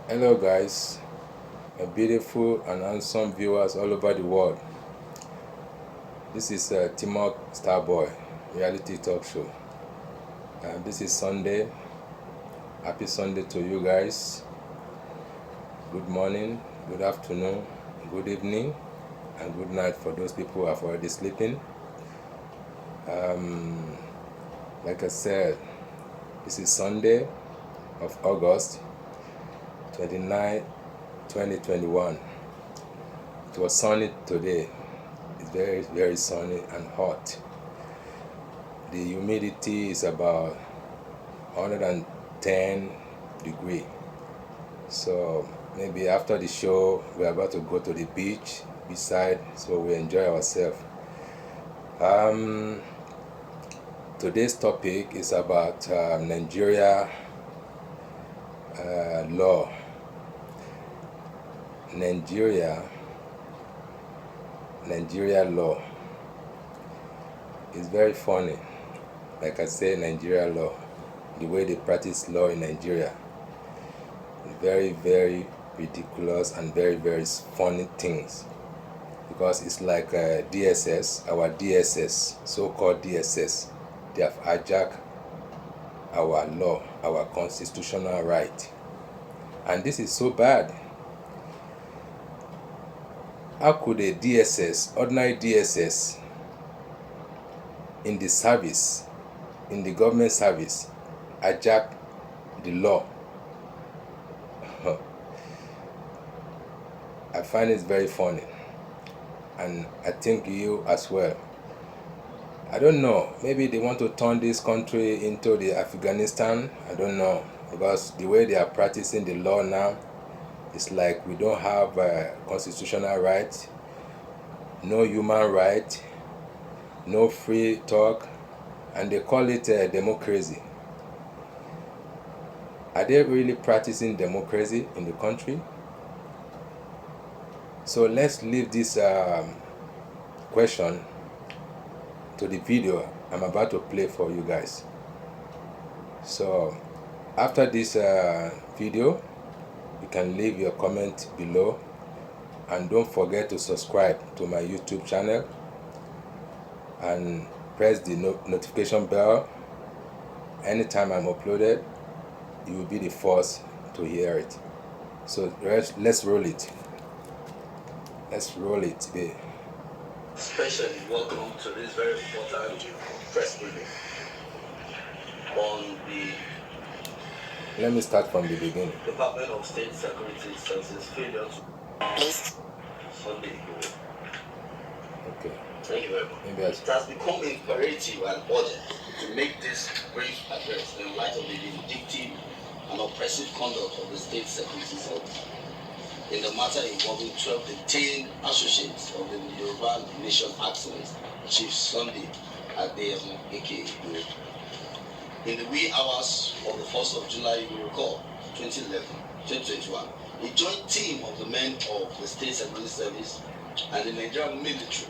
Hello guys, my beautiful and handsome viewers all over the world. This is Timok Starboy reality talk show. This is Sunday. Happy Sunday to you guys. Good morning, good afternoon, good evening, and good night for those people who are already sleeping. Like I said, this is Sunday of August 29, 2021. It was sunny today. It's very, very sunny and hot. The humidity is about 110 degree. So maybe after the show, we're about to go to the beach, beside, so we enjoy ourselves. Today's topic is about Nigeria law. Nigeria law is very funny. Like I say, Nigeria law, the way they practice law in Nigeria, very, very ridiculous and very, very funny things. Because it's like DSS, our DSS, so-called DSS, they have hijacked our law, our constitutional right. And this is so bad. How could a DSS, ordinary DSS, in the service, in the government service, hijack the law? I find it very funny, and I think you as well. I don't know, maybe they want to turn this country into the Afghanistan. I don't know, because the way they are practicing the law now, it's like we don't have a constitutional right, no human right, no free talk, and they call it democracy. Are they really practicing democracy in the country? So let's leave this question to the video I'm about to play for you guys. So after this video, you can leave your comment below, and don't forget to subscribe to my YouTube channel and press the notification bell. Anytime I'm uploaded, you will be the first to hear it. So let's roll it. Let's roll it today. Especially welcome to this very important press briefing on the Let me start from the beginning. Department of State Security Services failure to Sunday Igboho. Okay. Thank you very much. Maybe It has become imperative and urgent to make this brief address in light of the vindictive and oppressive conduct of the State Security Service in the matter involving 12 detained associates of the Yoruba Nation activist, Chief Sunday Adeyemo, aka Igboho. In the wee hours of the 1st of July, you will recall, 2021, a joint team of the men of the State Security Service and the Nigerian military,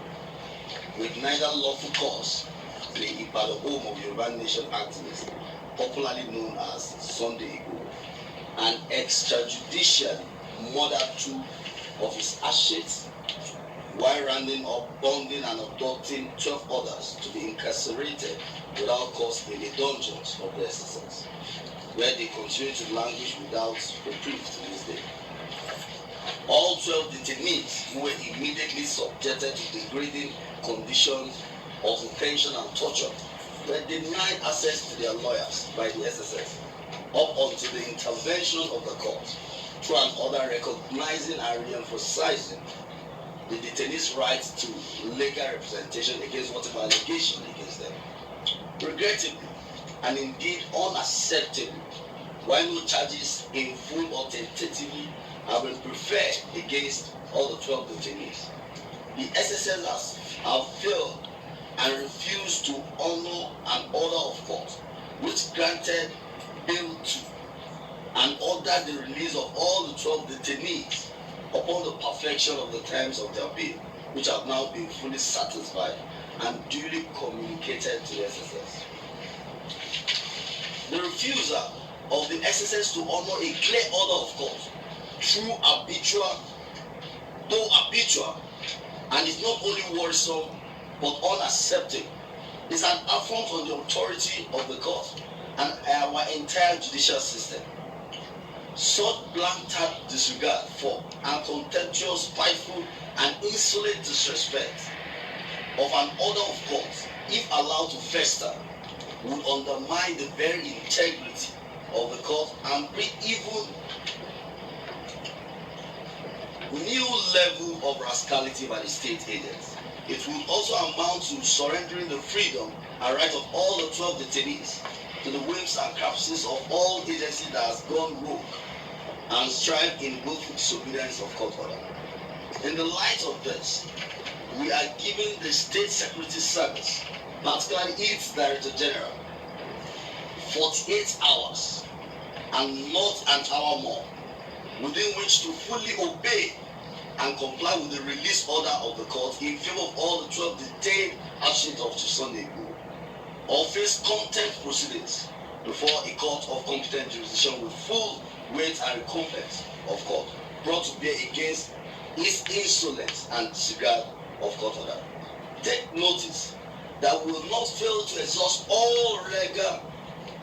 with neither lawful cause, the Ibadan home of Yoruba Nation activists, popularly known as Sunday Igboho, and extrajudicially murdered two of his associates, while rounding up, bonding and abducting 12 others to be incarcerated without cause in the dungeons of the SSS, where they continue to languish without reprieve to this day. All 12 detainees were immediately subjected to degrading conditions of detention and torture were denied access to their lawyers by the SSS up until the intervention of the court through an order recognizing and re-emphasizing the detainees' right to legal representation against whatever allegation against them. Regrettably, and indeed unacceptably, while no charges in full or tentatively have been preferred against all the 12 detainees, the SSS have failed and refused to honor an order of court which granted bail to and ordered the release of all the 12 detainees upon the perfection of the terms of their bail, which have now been fully satisfied and duly communicated to the SSS. The refusal of the SSS to honor a clear order of court through habitual, and it's not only worrisome but unacceptable. It's an affront on the authority of the court and our entire judicial system. Such blatant disregard for and contemptuous, spiteful, and insolent disrespect of an order of court, if allowed to fester, would undermine the very integrity of the court and bring even new level of rascality by the state agents. It would also amount to surrendering the freedom and right of all the 12 detainees to the whims and caprices of all agencies that has gone rogue and strive in willful disobedience of court order. In the light of this, we are giving the State Security Service, particularly its Director General, 48 hours and not an hour more, within which to fully obey and comply with the release order of the court in favor of all the 12 detained actions of Sunday Igboho, or face contempt proceedings before a court of competent jurisdiction with full weight and recompense of court brought to bear against his insolence and disregard of court order. Take notice that we will not fail to exhaust all legal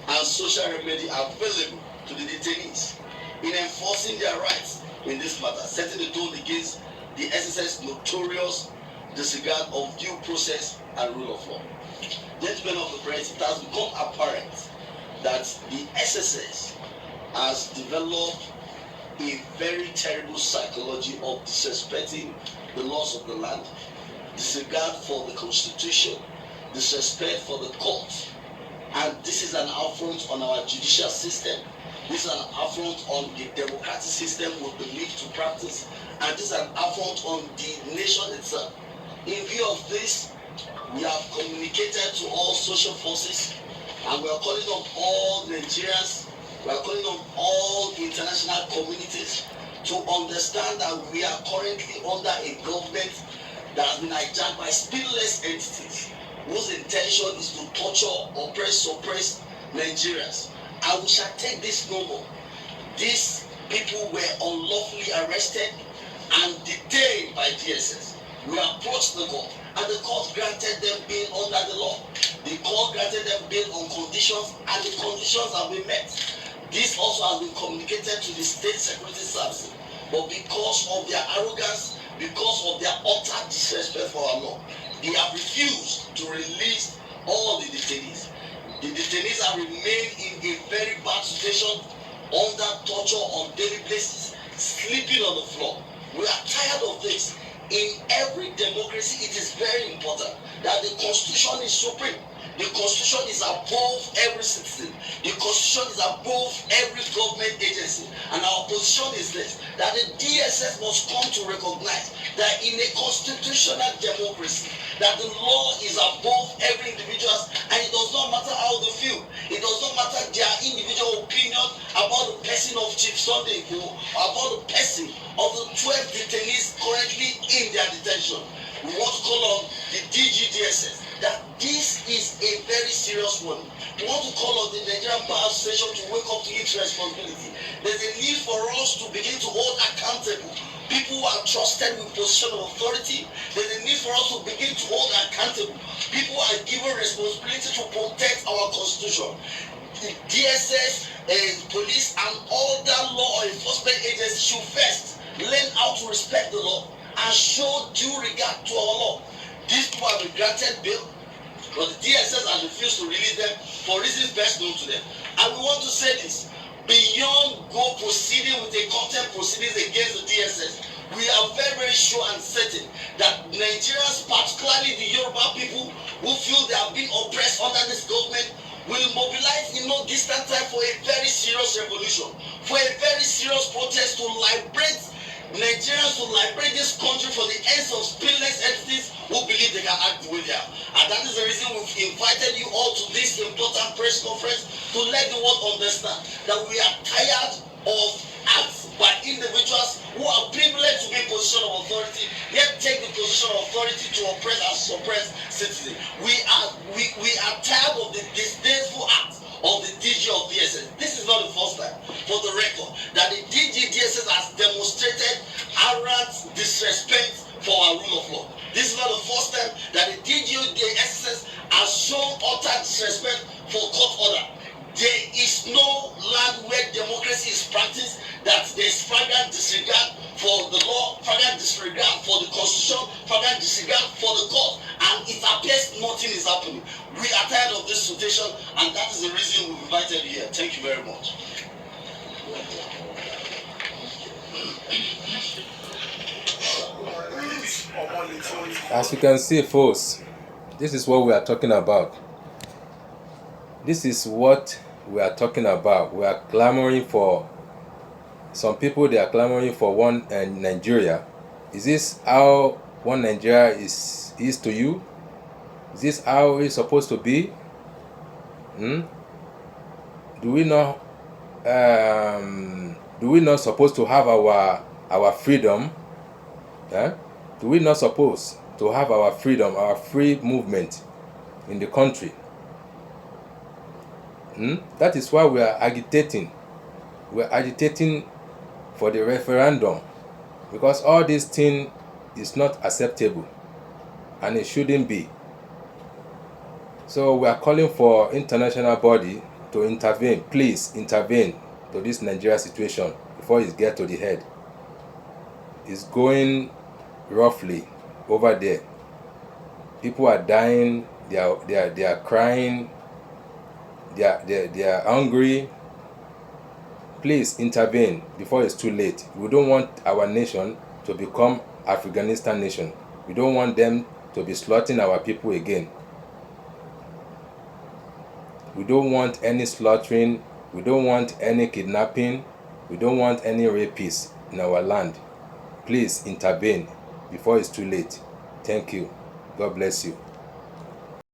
and social remedy available to the detainees in enforcing their rights in this matter, setting the tone against the SSS notorious disregard of due process and rule of law. Gentlemen of the press, it has become apparent that the SSS has developed a very terrible psychology of disrespecting the laws of the land, disregard for the constitution, disrespect for the court, and this is an affront on our judicial system. This is an affront on the democratic system we believe to practice, and this is an affront on the nation itself. In view of this, we have communicated to all social forces, and we are calling on all Nigerians, we are calling on all international communities to understand that we are currently under a government that has been hijacked by spineless entities whose intention is to torture, oppress, suppress Nigerians. And we shall take this no more. These people were unlawfully arrested and detained by DSS. We approached the court, and the court granted them bail under the law. The court granted them bail on conditions, and the conditions have been met. This also has been communicated to the State Security Service, but because of their arrogance, because of their utter disrespect for our law, they have refused to release all the detainees. The detainees have remained in a very bad situation, under torture on daily basis, sleeping on the floor. We are tired of this. In every democracy, it is very important that the Constitution is supreme. The Constitution is above every citizen. The Constitution is above every government agency. And our position is this, that the DSS must come to recognize that in a constitutional democracy, that the law is above every individual, and it does not matter how they feel. It does not matter their individual opinion about the person of Chief Sunday Igboho, about the person of the 12 detainees currently in their detention. We want to call on the DGDSS that this is a very serious one. We want to call on the Nigerian Bar Association to wake up to its responsibility. There's a need for us to begin to hold accountable people who are trusted with position of authority. There's a need for us to begin to hold accountable people who are given responsibility to protect our constitution. The DSS, police, and all that law enforcement agencies should first learn how to respect the law and show due regard to our law. These people have been granted bail, but the DSS has refused to release them for reasons best known to them. And we want to say this, beyond go proceeding with a contempt proceedings against the DSS, we are very, very sure and certain that Nigerians, particularly the Yoruba people who feel they have been oppressed under this government, will mobilize in no distant time for a very serious revolution, for a very serious protest to liberate Nigerians, to liberate this country for the ends of spineless entities who believe they can act the way they are. And that is the reason we've invited you all to this important press conference to let the world understand that we are tired of acts by individuals who are privileged to be in position of authority, yet take the position of authority to oppress and suppress citizens. We are tired of the disdainful acts of the DG of DSS. This is not the first time, for the record, that the DG DSS has demonstrated arrogant disrespect for our rule of law. This is not the first time that the DSS has shown utter disrespect for court order. There is no land where democracy is practiced that there is flagrant disregard for the law, flagrant disregard for the constitution, flagrant disregard for the court, and it appears nothing is happening. We are tired of this situation, and that is the reason we've invited you here. Thank you very much. As you can see, folks, this is what we are talking about. This is what we are talking about. We are clamoring for, some people, they are clamoring for one Nigeria. Is this how one Nigeria is to you? Is this how it's supposed to be? Do we not supposed to have our freedom? Do we not supposed to have our freedom, our free movement in the country? That is why we are agitating. We are agitating for the referendum, because all this thing is not acceptable and it shouldn't be. So we are calling for international body to intervene. Please intervene to this Nigeria situation before it gets to the head. It's going roughly over there. People are dying. They are crying. They are hungry. Please intervene before it's too late. We don't want our nation to become Afghanistan nation. We don't want them to be slaughtering our people again. We don't want any slaughtering. We don't want any kidnapping. We don't want any rapists in our land. Please intervene before it's too late. Thank you. God bless you.